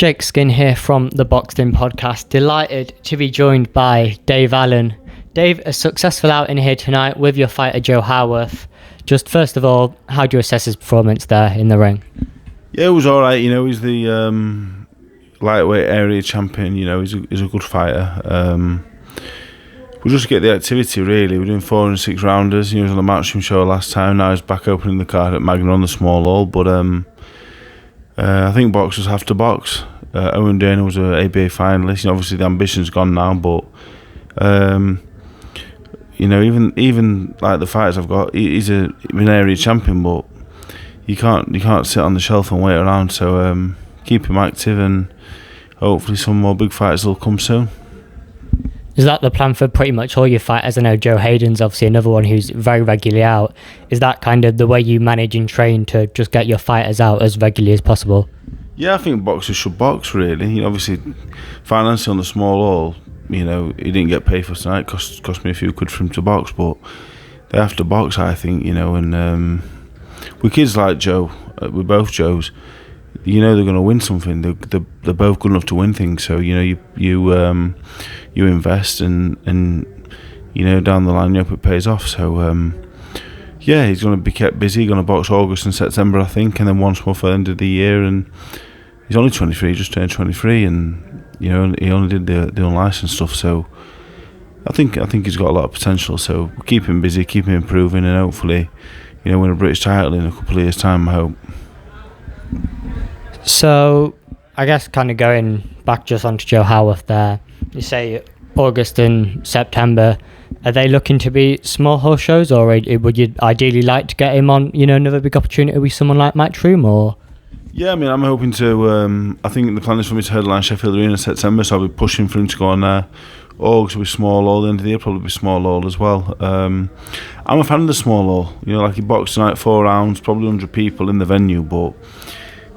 Jake Skin here from the Boxed In podcast. Delighted to be joined by Dave Allen. Dave, a successful outing here tonight with your fighter Joe Harworth. Just first of all, how do you assess his performance there in the ring? Yeah, it was all right. You know, he's the lightweight area champion. You know, he's a good fighter. We just get the activity really. We're doing 4 and 6 rounders. He was on the Matchroom show last time. Now he's back opening the card at Magna on the small hall. But I think boxers have to box. Owen Dana was an ABA finalist. You know, obviously the ambition's gone now, but you know, even like the fighters I've got, he's an area champion, but you can't sit on the shelf and wait around. So keep him active, and hopefully some more big fights will come soon. Is that the plan for pretty much all your fighters? I know Joe Hayden's obviously another one who's very regularly out. Is that kind of the way you manage and train to just get your fighters out as regularly as possible? Yeah, I think boxers should box really. You know, obviously, financially on the small hall, you know, he didn't get paid for tonight. Cost me a few quid for him to box, but they have to box, I think. You know, and with kids like Joe, with both Joes, you know they're going to win something. They're both good enough to win things. So you know you invest and you know down the line you hope it pays off. So yeah, he's going to be kept busy. He's going to box August and September, I think, and then once more for the end of the year. And he's only 23, just turned 23, and you know he only did the unlicensed stuff. So I think he's got a lot of potential. So keep him busy, keep him improving, and hopefully, you know, win a British title in a couple of years' time, I hope. So I guess kind of going back just onto Joe Howarth there, you say August and September, are they looking to be small hall shows, or would you ideally like to get him on, you know, another big opportunity with someone like Matchroom, or? Yeah, I mean, I'm hoping to, I think the plan is for me to headline Sheffield Arena in September, so I'll be pushing for him to go on there. August will be small hall, the end of the year probably be small hall as well. I'm a fan of the small hall, you know, like he boxed tonight 4 rounds, probably 100 people in the venue, but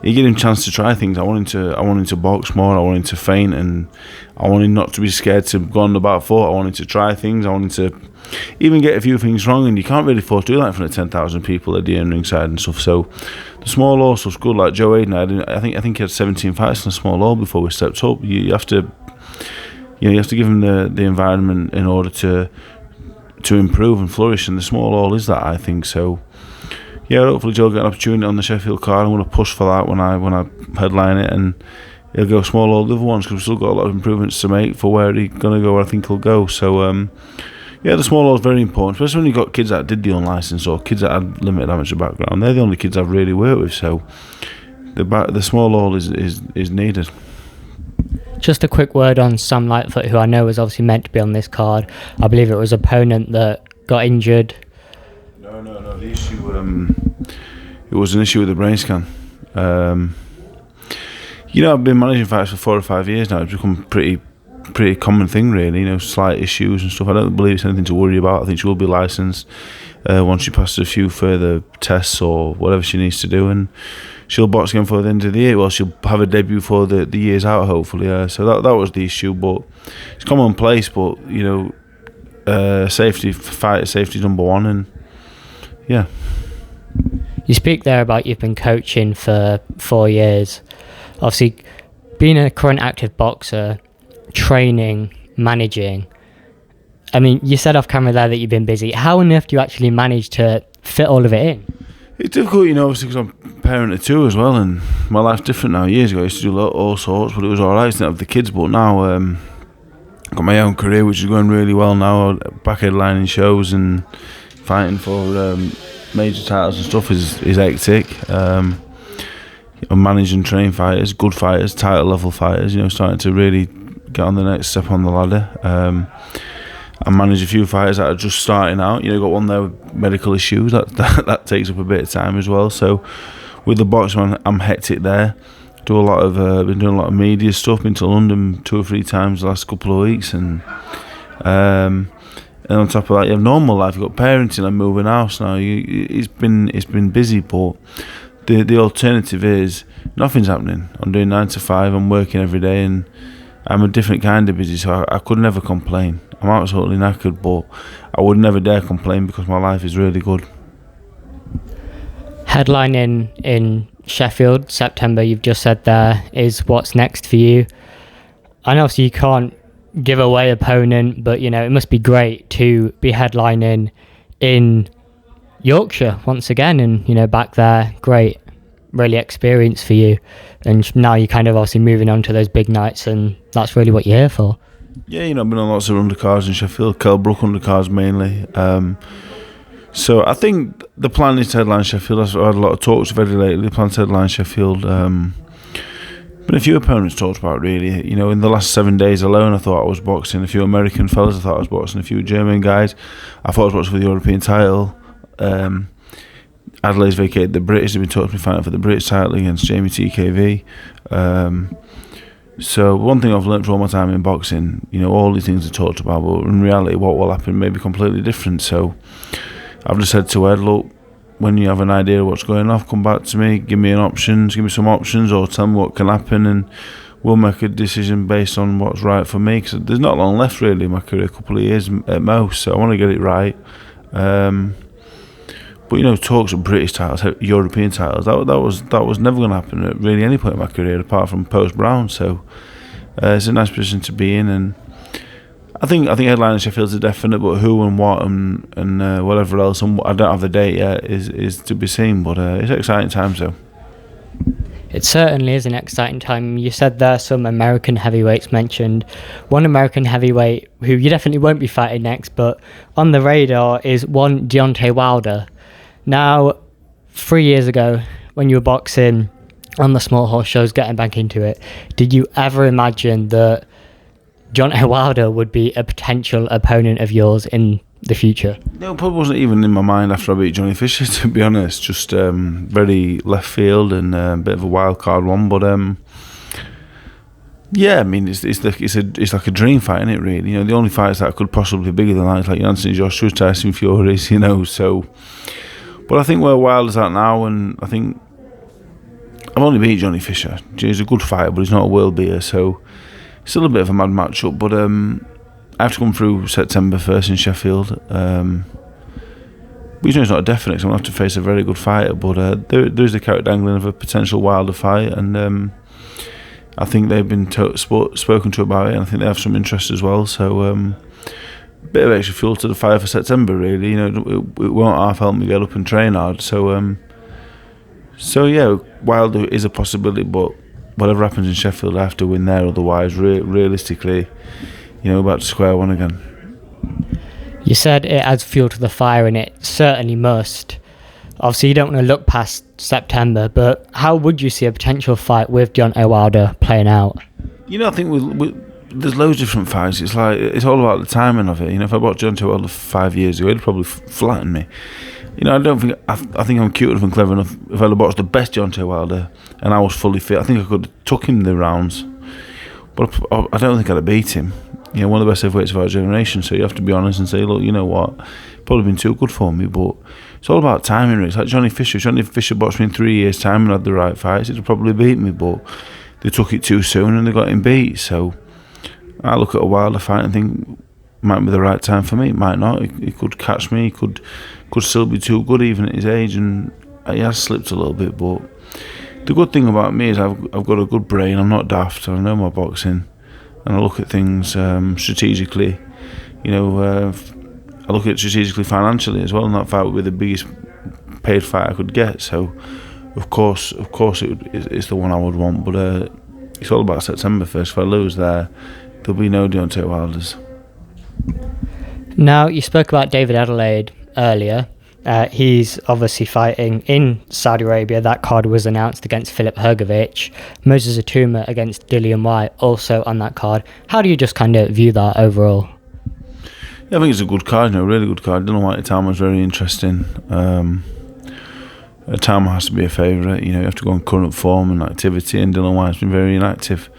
you give him a chance to try things. I want him to box more. I want him to feint, and I want him not to be scared to go on the back foot. I want him to try things. I want him to even get a few things wrong, and you can't really afford to do that in front of 10,000 people at the end ringside and stuff. So the small hall stuff's good. Like Joe Hayden, I think he had 17 fights in the small hall before we stepped up. You have to give him the environment in order to improve and flourish, and the small hall is that, I think. So yeah, hopefully Joe will get an opportunity on the Sheffield card. I'm going to push for that when I headline it, and he'll go small all the other ones, because we've still got a lot of improvements to make for where he's going to go, where I think he'll go. So yeah, the small hall is very important, especially when you've got kids that did the unlicensed or kids that had limited amateur background. They're the only kids I've really worked with, so the small hall is needed. Just a quick word on Sam Lightfoot, who I know was obviously meant to be on this card. I believe it was an opponent that got injured. No. The issue, it was an issue with the brain scan. You know, I've been managing fights for 4 or 5 years now. It's become pretty common thing, really. You know, slight issues and stuff. I don't believe it's anything to worry about. I think she will be licensed once she passes a few further tests or whatever she needs to do, and she'll box again for the end of the year. Well, she'll have a debut for the year's out, hopefully. So that was the issue, but it's commonplace. But you know, safety is number one, and yeah. You speak there about you've been coaching for 4 years. Obviously, being a current active boxer, training, managing. I mean, you said off camera there that you've been busy. How on earth do you actually manage to fit all of it in? It's difficult, you know, obviously, because I'm a parent of 2 as well, and my life's different now. Years ago, I used to do all sorts, but it was all right. I didn't have the kids, but now I've got my own career, which is going really well now. Back headlining shows and fighting for major titles and stuff is hectic. I'm managing train fighters, good fighters, title level fighters, you know, starting to really get on the next step on the ladder. I manage a few fighters that are just starting out. You know, got one there with medical issues. That takes up a bit of time as well. So with the boxing, I'm hectic there. Been doing a lot of media stuff. Been to London 2 or 3 times the last couple of weeks, and on top of that, you have normal life. You've got parenting and moving house now. It's been busy, but the alternative is nothing's happening. I'm doing 9 to 5. I'm working every day, and I'm a different kind of busy. So I could never complain. I'm absolutely knackered, but I would never dare complain because my life is really good. Headlining in Sheffield, September, you've just said there, is what's next for you. I know obviously you can't give away opponent, but, it must be great to be headlining in Yorkshire once again, and, back there, great, really experience for you. And now you're kind of obviously moving on to those big nights, and that's really what you're here for. Yeah, I've been on lots of undercards in Sheffield, Kelbrook undercards mainly. So I think the plan is to headline Sheffield. I've had a lot of talks very lately. The plan to headline Sheffield. But a few opponents talked about really. In the last 7 days alone, I thought I was boxing a few American fellas. I thought I was boxing a few German guys. I thought I was boxing for the European title. Adelaide's vacated the British. They've been talking to me fighting for the British title against Jamie TKV. So one thing I've learned from all my time in boxing, all these things are talked about, but in reality, what will happen may be completely different. So I've just said to Ed, look, when you have an idea of what's going off, come back to me, give me some options, or tell me what can happen, and we'll make a decision based on what's right for me. Because there's not long left really in my career, a couple of years at most, so I want to get it right. But talks of British titles, European titles, that was never going to happen at really any point in my career apart from post Brown. So it's a nice position to be in, and I think headlining Sheffield's a definite, but who and what and whatever else, and I don't have the date yet, is to be seen. But it's an exciting time. So it certainly is an exciting time. You said there some American heavyweights mentioned. One American heavyweight who you definitely won't be fighting next, but on the radar is one Deontay Wilder. Now, 3 years ago, when you were boxing on the small horse shows, getting back into it, did you ever imagine that Deontay Wilder would be a potential opponent of yours in the future? No, probably wasn't even in my mind after I beat Johnny Fisher, to be honest. Just very left field and a bit of a wild card one, but yeah, I mean, it's like a dream fight, isn't it? Really, the only fights that could possibly be bigger than that is like Anthony Joshua, Tyson Fury's, So, but I think where Wilder's at now, and I think I've only beat Johnny Fisher. He's a good fighter, but he's not a world beater, so still a bit of a mad matchup. But I have to come through September 1st in Sheffield. But it's not a definite, so I'm going to have to face a very good fighter. But there is the carrot dangling of a potential Wilder fight, and I think they've been spoken to about it, and I think they have some interest as well. So bit of extra fuel to the fire for September, really. It won't half help me get up and train hard. So yeah, Wilder is a possibility, but whatever happens in Sheffield, I have to win there. Otherwise, realistically, about to square one again. You said it adds fuel to the fire, and it certainly must. Obviously, you don't want to look past September, but how would you see a potential fight with Deontay Wilder playing out? I think there's loads of different fights. It's all about the timing of it. If I bought Deontay Wilder 5 years ago, he'd probably flatten me. I don't think I think I'm cute enough and clever enough. If I'd boxed the best Deontay Wilder and I was fully fit, I think I could have took him the rounds. But I don't think I'd have beat him. One of the best heavyweights of our generation. So you have to be honest and say, look, you know what? Probably been too good for me. But it's all about timing. It's like Johnny Fisher. Johnny Fisher boxed me in 3 years' time and had the right fights. He'd probably beat me, but they took it too soon and they got him beat. So I look at a Wilder fight and think, might be the right time for me. It might not. He could catch me. He could still be too good even at his age, and he has slipped a little bit. But the good thing about me is I've got a good brain. I'm not daft. I know my boxing, and I look at things strategically. I look at it strategically financially as well. And that fight would be the biggest paid fight I could get. So of course, it's the one I would want. But it's all about September 1st. If I lose there'll be no Deontay Wilders. Now, you spoke about David Adelaide earlier. He's obviously fighting in Saudi Arabia. That card was announced against Filip Hrgovic. Moses Atuma against Dillian White also on that card. How do you just kind of view that overall? Yeah, I think it's a good card, a really good card. Dillian White Atama is very interesting. Atama has to be a favourite. You have to go on current form and activity, and Dillian White's been very inactive.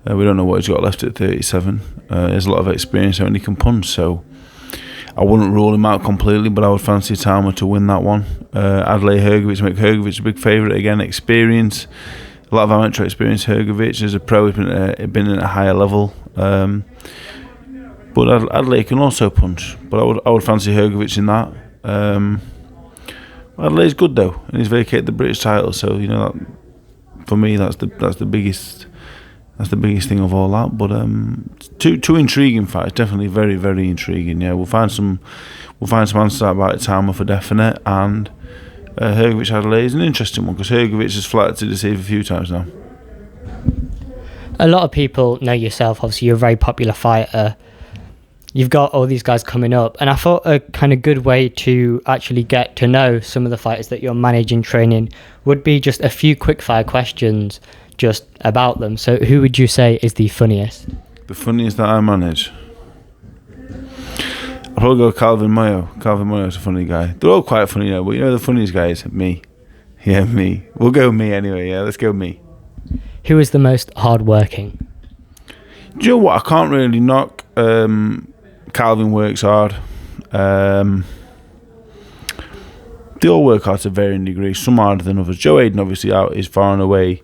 We don't know what he's got left at 37. He has a lot of experience and he can punch, so I wouldn't rule him out completely, but I would fancy Tama to win that one. Adelaide Hrgovic, make Hrgovic a big favourite again. Experience, a lot of amateur experience. Hrgovic as a pro, he's been at a higher level. But Adelaide can also punch, but I would fancy Hrgovic in that. Adelaide's good though, and he's vacated the British title. So that, for me, that's the biggest thing of all that. But two intriguing fights, definitely very, very intriguing. Yeah, we'll find some answers out about Tama for definite, and Herovic Adelaide is an interesting one because Herovic has flattered to deceive a few times now. A lot of people know yourself. Obviously, you're a very popular fighter. You've got all these guys coming up, and I thought a kind of good way to actually get to know some of the fighters that you're managing, training, would be just a few quickfire questions just about them. So who would you say is the funniest? The funniest that I manage? I'll probably go Calvin Mayo. Calvin Mayo's a funny guy. They're all quite funny, but the funniest guy is me. Yeah, me. We'll go me anyway, yeah, let's go me. Who is the most hard-working? Do you know what? I can't really knock. Calvin works hard. They all work hard to varying degrees. Some harder than others. Joe Hayden obviously out is far and away.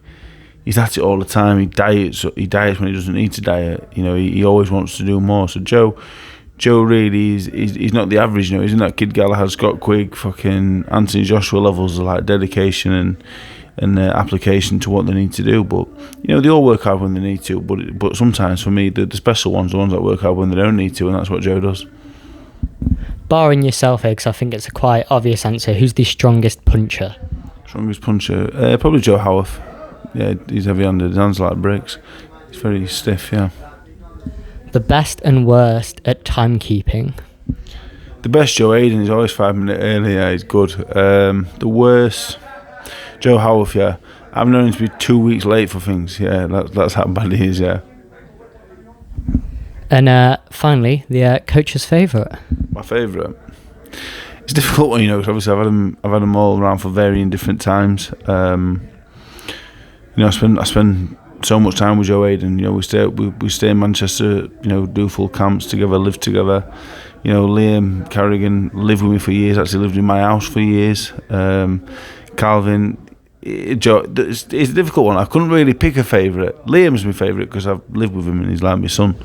He's at it all the time. He diets when he doesn't need to diet. He always wants to do more. So Joe really he's not the average. He's in that Kid Gallagher, Scott Quigg, fucking Anthony Joshua levels of like dedication and application to what they need to do. But they all work hard when they need to, but sometimes for me the special ones are the ones that work hard when they don't need to, and that's what Joe does. Barring yourself here, because I think it's a quite obvious answer, who's the strongest puncher? Strongest puncher? Probably Joe Howarth. Yeah, he's heavy-handed, his hands like bricks. He's very stiff, yeah. The best and worst at timekeeping? The best, Joe Hayden, is always 5 minutes early, yeah, he's good. The worst, Joe Howarth, yeah. I've known him to be 2 weeks late for things, yeah, that's how bad he is, yeah. And finally, the coach's favourite? My favourite? It's a difficult one, because obviously I've had them all around for varying different times. I spend so much time with Joe Hayden. We stay in Manchester, do full camps together, live together. Liam Carrigan lived with me for years, actually lived in my house for years. Calvin, Joe, it's a difficult one. I couldn't really pick a favourite. Liam's my favourite because I've lived with him and he's like my son.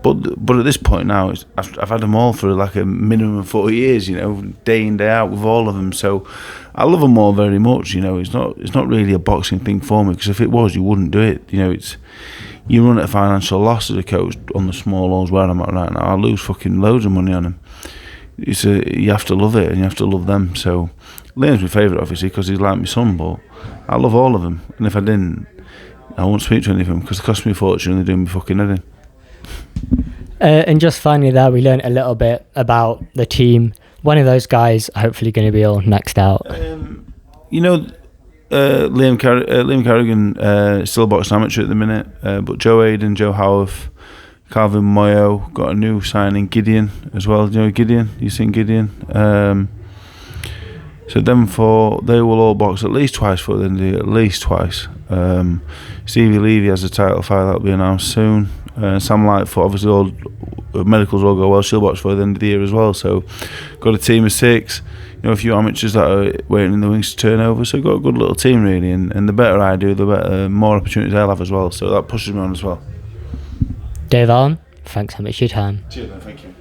But at this point now, I've had them all for like a minimum of 40 years, day in, day out with all of them. So I love them all very much. It's not really a boxing thing for me, because if it was, you wouldn't do it. You run at a financial loss as a coach on the small halls where I'm at right now. I lose fucking loads of money on them. You have to love it and you have to love them. So Liam's my favourite, obviously, because he's like my son, but I love all of them. And if I didn't, I won't speak to any of them, because it cost me a fortune and they're doing me fucking head in. And just finally there, we learned a little bit about the team. One of those guys hopefully going to be all next out. Liam Carrigan is still a boxing amateur at the minute, but Joe Hayden, Joe Howarth, Calvin Moyo, got a new signing, Gideon as well. Do you know Gideon? You seen Gideon? So them four, they will all box at least twice for the end of the year, at least twice. Stevie Levy has a title fight that'll be announced soon. Sam Lightfoot, obviously all medicals all go well, she'll box for the end of the year as well. So got a team of 6, a few amateurs that are waiting in the wings to turn over. So got a good little team really, and the better I do, the better, more opportunities I'll have as well. So that pushes me on as well. Dave Allen, thanks so much for your time. Cheers, man, thank you.